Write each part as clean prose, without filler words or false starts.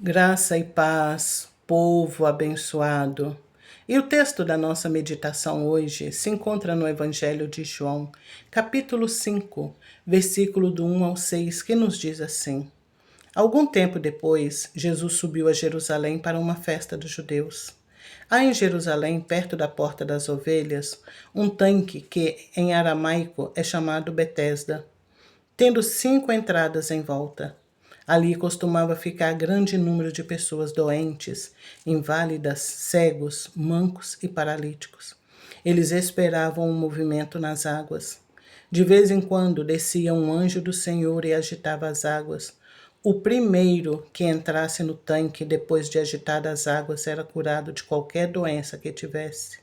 Graça e paz, povo abençoado. E o texto da nossa meditação hoje se encontra no Evangelho de João, capítulo 5, versículo do 1 ao 6, que nos diz assim: Algum tempo depois, Jesus subiu a Jerusalém para uma festa dos judeus. Há em Jerusalém, perto da Porta das Ovelhas, um tanque que, em aramaico, é chamado Betesda, tendo 5 entradas em volta. Ali costumava ficar grande número de pessoas doentes, inválidas, cegos, mancos e paralíticos. Eles esperavam um movimento nas águas. De vez em quando descia um anjo do Senhor e agitava as águas. O primeiro que entrasse no tanque depois de agitar as águas era curado de qualquer doença que tivesse.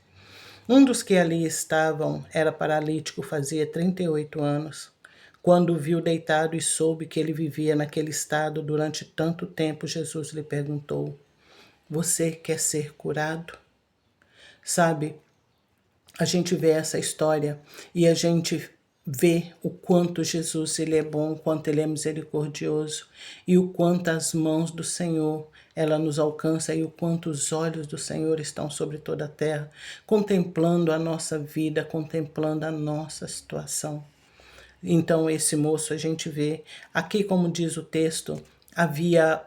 Um dos que ali estavam era paralítico, fazia 38 anos. Quando o viu deitado e soube que ele vivia naquele estado durante tanto tempo, Jesus lhe perguntou: Você quer ser curado? Sabe, a gente vê essa história e a gente vê o quanto Jesus ele é bom, o quanto ele é misericordioso e o quanto as mãos do Senhor ela nos alcança e o quanto os olhos do Senhor estão sobre toda a terra, contemplando a nossa vida, contemplando a nossa situação. Então esse moço a gente vê, aqui como diz o texto, havia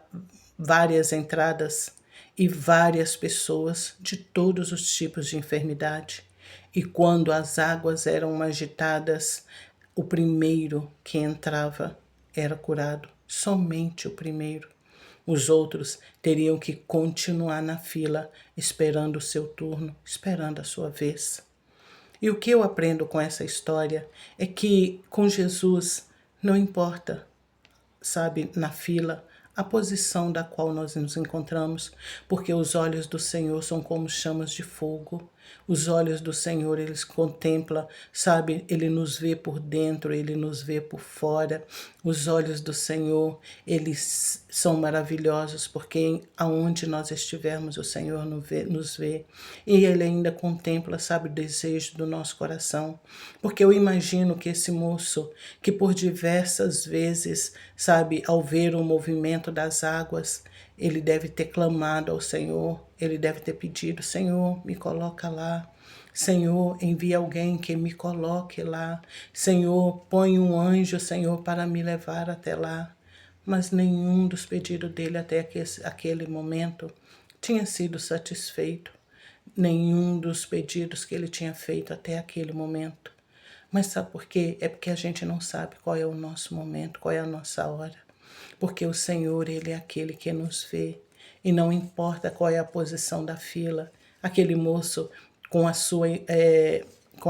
várias entradas e várias pessoas de todos os tipos de enfermidade. E quando as águas eram agitadas, o primeiro que entrava era curado, somente o primeiro. Os outros teriam que continuar na fila, esperando o seu turno, esperando a sua vez. E o que eu aprendo com essa história é que com Jesus não importa, sabe, na fila, a posição da qual nós nos encontramos, porque os olhos do Senhor são como chamas de fogo. Os olhos do Senhor, eles contemplam, sabe, ele nos vê por dentro, ele nos vê por fora. Os olhos do Senhor, eles são maravilhosos, porque aonde nós estivermos, o Senhor nos vê. E ele ainda contempla, sabe, o desejo do nosso coração. Porque eu imagino que esse moço, que por diversas vezes, sabe, ao ver o movimento das águas, ele deve ter clamado ao Senhor, ele deve ter pedido: Senhor, me coloca lá. Senhor, envia alguém que me coloque lá. Senhor, põe um anjo, Senhor, para me levar até lá. Mas nenhum dos pedidos dele até aquele momento tinha sido satisfeito. Nenhum dos pedidos que ele tinha feito até aquele momento. Mas sabe por quê? É porque a gente não sabe qual é o nosso momento, qual é a nossa hora. Porque o Senhor, ele é aquele que nos vê. E não importa qual é a posição da fila. Aquele moço com a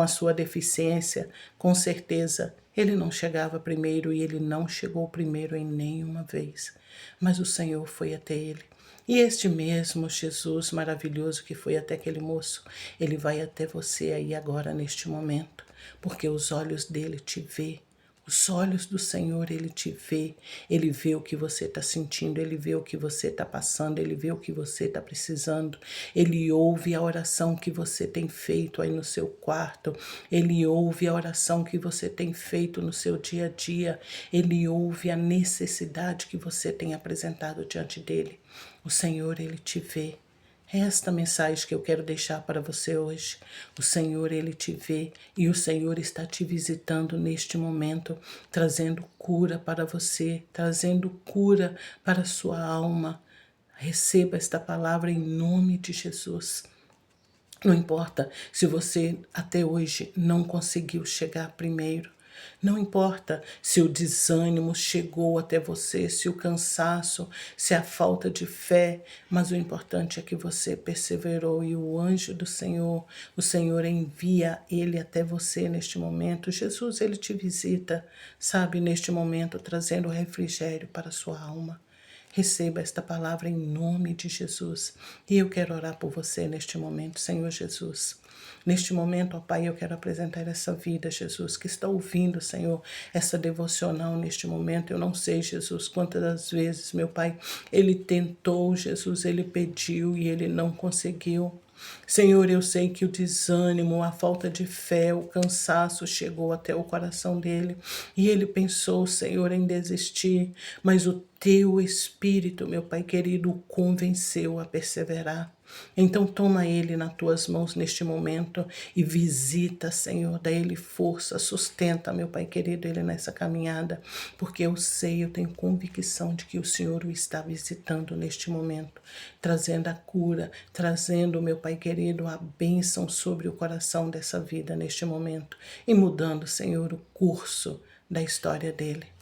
sua deficiência, com certeza, ele não chegava primeiro e ele não chegou primeiro em nenhuma vez. Mas o Senhor foi até ele. E este mesmo Jesus maravilhoso que foi até aquele moço, ele vai até você aí agora neste momento, porque os olhos dele te vê. Os olhos do Senhor, ele te vê. Ele vê o que você está sentindo, ele vê o que você está passando, ele vê o que você está precisando. Ele ouve a oração que você tem feito aí no seu quarto. Ele ouve a oração que você tem feito no seu dia a dia. Ele ouve a necessidade que você tem apresentado diante dele. O Senhor, ele te vê. É esta mensagem que eu quero deixar para você hoje. O Senhor, ele te vê e o Senhor está te visitando neste momento, trazendo cura para você, trazendo cura para a sua alma. Receba esta palavra em nome de Jesus. Não importa se você até hoje não conseguiu chegar primeiro. Não importa se o desânimo chegou até você, se o cansaço, se a falta de fé, mas o importante é que você perseverou e o anjo do Senhor, o Senhor envia ele até você neste momento. Jesus, ele te visita, sabe, neste momento, trazendo refrigério para a sua alma. Receba esta palavra em nome de Jesus. E eu quero orar por você neste momento, Senhor Jesus. Neste momento, ó Pai, eu quero apresentar essa vida, Jesus, que está ouvindo, Senhor, essa devocional neste momento. Eu não sei, Jesus, quantas das vezes, meu Pai, ele tentou, Jesus, ele pediu e ele não conseguiu. Senhor, eu sei que o desânimo, a falta de fé, o cansaço chegou até o coração dele e ele pensou, Senhor, em desistir, mas o teu Espírito, meu Pai querido, o convenceu a perseverar. Então toma ele nas tuas mãos neste momento e visita, Senhor, dá ele força, sustenta, meu Pai querido, ele nessa caminhada, porque eu sei, eu tenho convicção de que o Senhor o está visitando neste momento, trazendo a cura, trazendo, meu Pai querido, a bênção sobre o coração dessa vida neste momento e mudando, Senhor, o curso da história dele.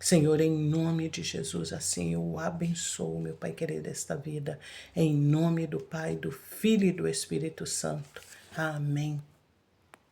Senhor, em nome de Jesus, assim eu abençoo, meu Pai querido, esta vida. Em nome do Pai, do Filho e do Espírito Santo. Amém.